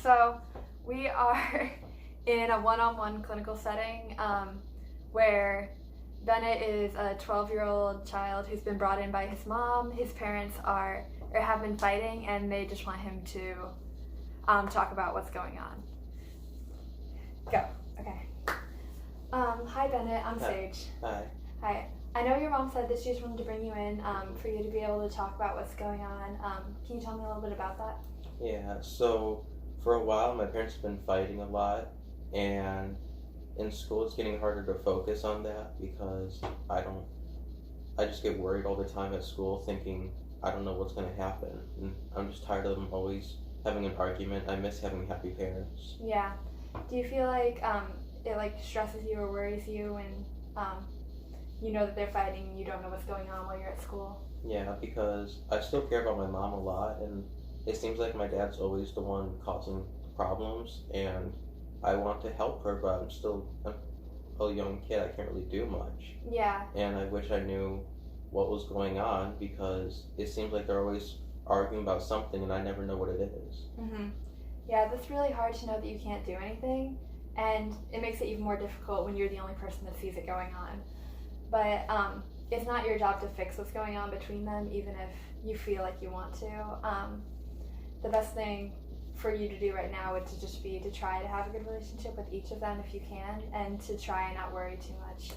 So we are in a one-on-one clinical setting where Bennett is a 12-year-old child who's been brought in by his mom. His parents have been fighting, and they just want him to talk about what's going on. Go. Okay. Hi Bennett, I'm Sage. Hi. Hi. I know your mom said that she just wanted to bring you in for you to be able to talk about what's going on. Can you tell me a little bit about that? Yeah, so for a while my parents have been fighting a lot, and in school it's getting harder to focus on that because I just get worried all the time at school thinking I don't know what's going to happen, and I'm just tired of them always having an argument. I miss having happy parents. Yeah. Do you feel like it stresses you or worries you when you know that they're fighting and you don't know what's going on while you're at school? Yeah, because I still care about my mom a lot, and it seems like my dad's always the one causing problems, and I want to help her, but I'm still a young kid. I can't really do much. Yeah. And I wish I knew what was going on because it seems like they're always arguing about something, and I never know what it is. Mhm. Yeah, that's really hard to know that you can't do anything, and it makes it even more difficult when you're the only person that sees it going on. But it's not your job to fix what's going on between them, even if you feel like you want to. The best thing for you to do right now would to just be to try to have a good relationship with each of them if you can, and to try and not worry too much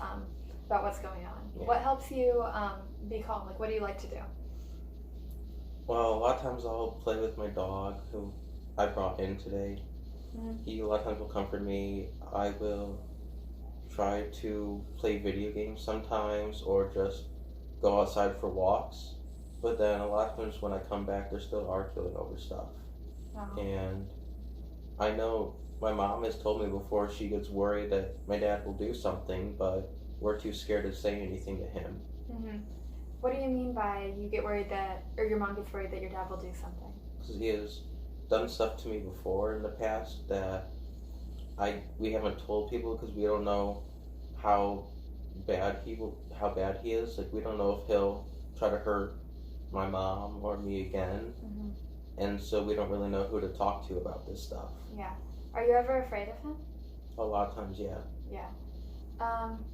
about what's going on. Yeah. What helps you be calm? Like, what do you like to do? Well, a lot of times I'll play with my dog, who I brought in today. Mm-hmm. He a lot of times will comfort me. I will try to play video games sometimes, or just go outside for walks. But then a lot of times when I come back, they're still arguing over stuff. Oh. And I know my mom has told me before she gets worried that my dad will do something, but we're too scared to say anything to him. Mm-hmm. What do you mean by you get worried that, or your mom gets worried that your dad will do something? Because he has done stuff to me before in the past that we haven't told people because we don't know how bad he is. Like, we don't know if he'll try to hurt my mom or me again. Mm-hmm. And so we don't really know who to talk to about this stuff. Yeah. Are you ever afraid of him? A lot of times, yeah. Yeah.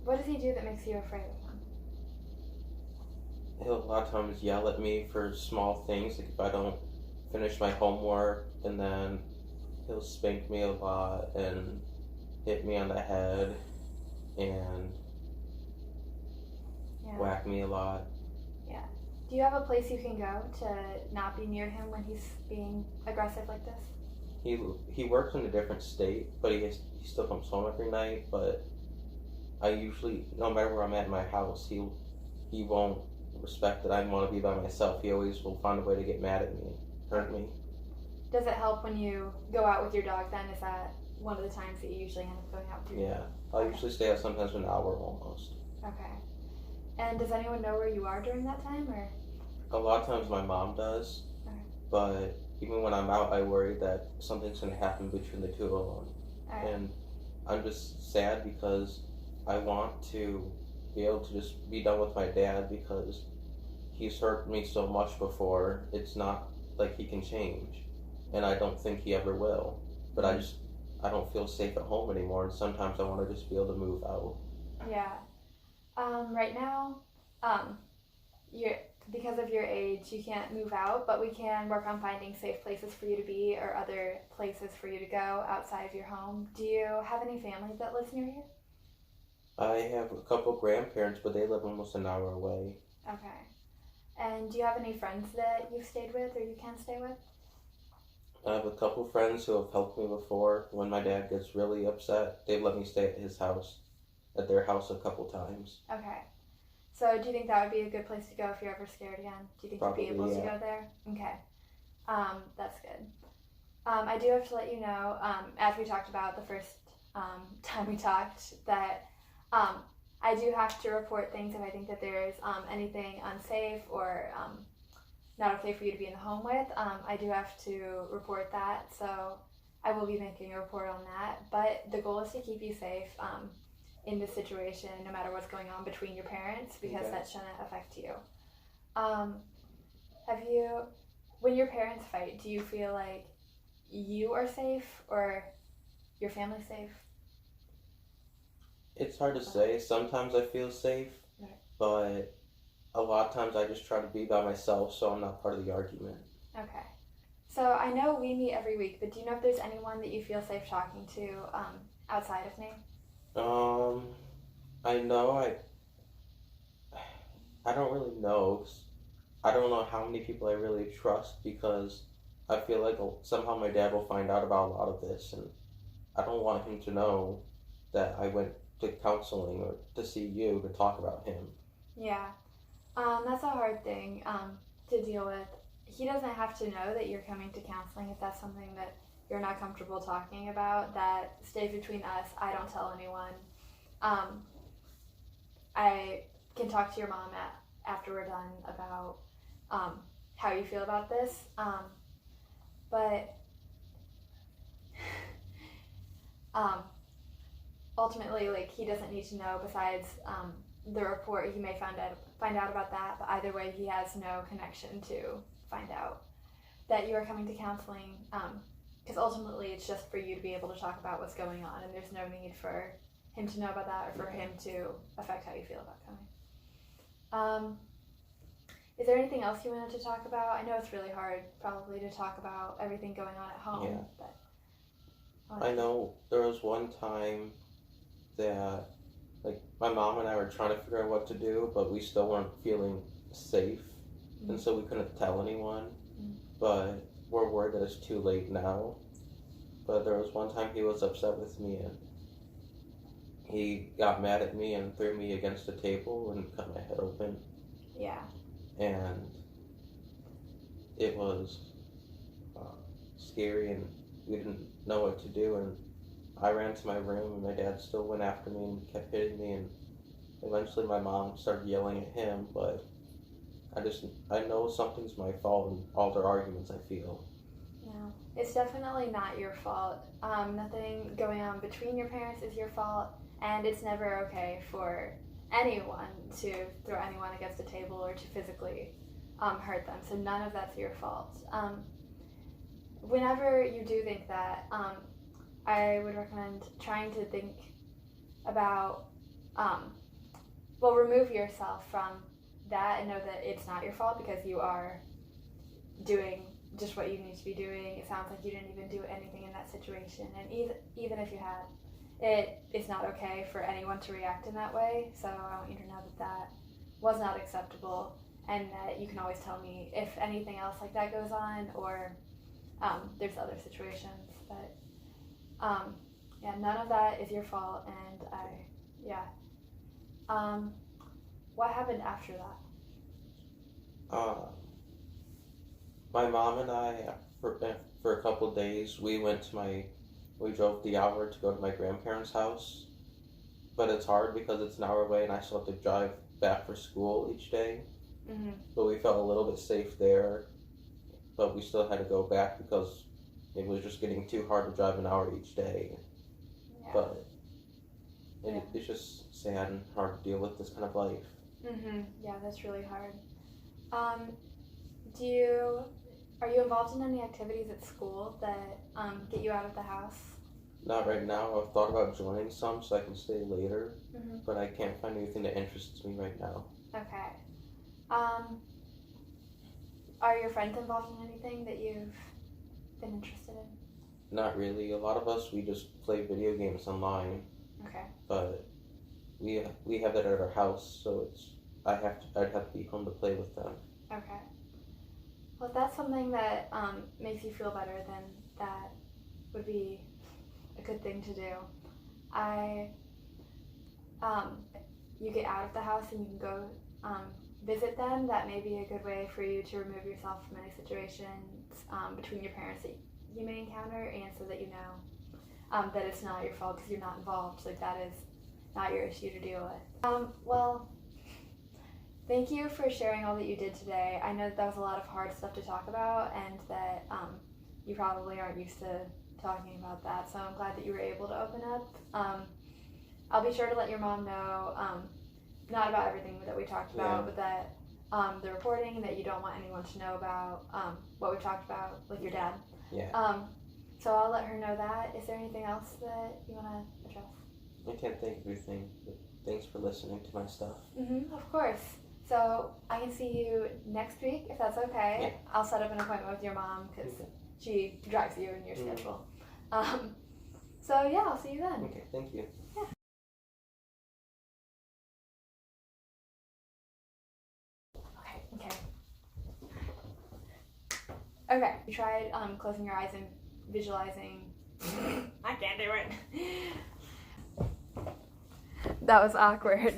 What does he do that makes you afraid of him? He'll a lot of times yell at me for small things, like if I don't finish my homework, and then he'll spank me a lot and hit me on the head and whack me a lot. Yeah. Do you have a place you can go to not be near him when he's being aggressive like this? He works in a different state, but he still comes home every night. But I usually, no matter where I'm at in my house, he won't respect that I want to be by myself. He always will find a way to get mad at me, hurt me. Does it help when you go out with your dog then? Is that one of the times that you usually end up going out with your dog? Yeah. I'll usually stay out sometimes an hour almost. Okay. And does anyone know where you are during that time, or? A lot of times my mom does, Okay. But even when I'm out, I worry that something's going to happen between the two of them. Right. And I'm just sad because I want to be able to just be done with my dad because he's hurt me so much before. It's not like he can change, and I don't think he ever will. But I don't feel safe at home anymore, and sometimes I want to just be able to move out. Yeah. Right now, because of your age, you can't move out, but we can work on finding safe places for you to be or other places for you to go outside of your home. Do you have any family that lives near you? I have a couple grandparents, but they live almost an hour away. Okay. And do you have any friends that you've stayed with or you can stay with? I have a couple friends who have helped me before. When my dad gets really upset, they've let me stay at their house a couple times. Okay. So do you think that would be a good place to go if you're ever scared again? Do you think Probably, you'd be able to go there? Okay. That's good. I do have to let you know, as we talked about the first time we talked, that I do have to report things if I think that there's anything unsafe or not okay for you to be in the home with. I do have to report that, so I will be making a report on that. But the goal is to keep you safe in this situation, no matter what's going on between your parents, because that shouldn't affect you. When your parents fight, do you feel like you are safe or your family's safe? It's hard to say. Sometimes I feel safe, Right. but a lot of times I just try to be by myself so I'm not part of the argument. Okay. So I know we meet every week, but do you know if there's anyone that you feel safe talking to outside of me? I know I don't really know. 'Cause I don't know how many people I really trust because I feel like somehow my dad will find out about a lot of this, and I don't want him to know that I went to counseling or to see you to talk about him. Yeah. That's a hard thing to deal with. He doesn't have to know that you're coming to counseling if that's something that you're not comfortable talking about. That stays between us. I don't tell anyone. I can talk to your mom after we're done about how you feel about this. But ultimately, like, he doesn't need to know. Besides the report, he may find out about that. But either way, he has no connection to find out that you are coming to counseling. Because ultimately, it's just for you to be able to talk about what's going on, and there's no need for him to know about that or for him to affect how you feel about coming. Is there anything else you wanted to talk about? I know it's really hard probably to talk about everything going on at home. Yeah. But I know there was one time that, like, my mom and I were trying to figure out what to do, but we still weren't feeling safe, and so we couldn't tell anyone. But we're worried that it's too late now. But there was one time he was upset with me, and he got mad at me and threw me against a table and cut my head open. Yeah. And it was scary, and we didn't know what to do, and I ran to my room, and my dad still went after me and kept hitting me, and eventually my mom started yelling at him, but I know something's my fault in all their arguments, I feel. Yeah, it's definitely not your fault. Nothing going on between your parents is your fault, and it's never okay for anyone to throw anyone against a table or to physically hurt them. So none of that's your fault. Whenever you do think that, I would recommend trying to think about, remove yourself from that and know that it's not your fault because you are doing just what you need to be doing. It sounds like you didn't even do anything in that situation, and even if you had, it's not okay for anyone to react in that way. So I want you to know that was not acceptable, and that you can always tell me if anything else like that goes on, or there's other situations. But none of that is your fault, and what happened after that? My mom and I, for a couple of days, we drove the hour to go to my grandparents' house, but it's hard because it's an hour away and I still have to drive back for school each day. Mm-hmm. But we felt a little bit safe there, but we still had to go back because it was just getting too hard to drive an hour each day. Yeah. But it's just sad and hard to deal with this kind of life. Mm-hmm. Yeah, that's really hard. Are you involved in any activities at school that get you out of the house? Not right now. I've thought about joining some so I can stay later, Mm-hmm. but I can't find anything that interests me right now. Okay. Are your friends involved in anything that you've been interested in? Not really. A lot of us, we just play video games online. Okay. But we have that at our house, so I'd have to be home to play with them. Okay. Well, if that's something that makes you feel better, then that would be a good thing to do. You get out of the house and you can go visit them. That may be a good way for you to remove yourself from any situations between your parents that you may encounter, and so that you know that it's not your fault because you're not involved. Like, that is not your issue to deal with. Well, thank you for sharing all that you did today. I know that was a lot of hard stuff to talk about, and that you probably aren't used to talking about that, so I'm glad that you were able to open up. I'll be sure to let your mom know, not about everything that we talked about, but that the reporting, that you don't want anyone to know about what we talked about with your dad. Yeah. So I'll let her know that. Is there anything else that you want to address? I can't think of anything, but thanks for listening to my stuff. Of course. So I can see you next week if that's okay. Yeah. I'll set up an appointment with your mom because she drives you in your schedule. So yeah, I'll see you then. Okay, thank you. Yeah. Okay. You tried closing your eyes and visualizing. I can't do it. That was awkward.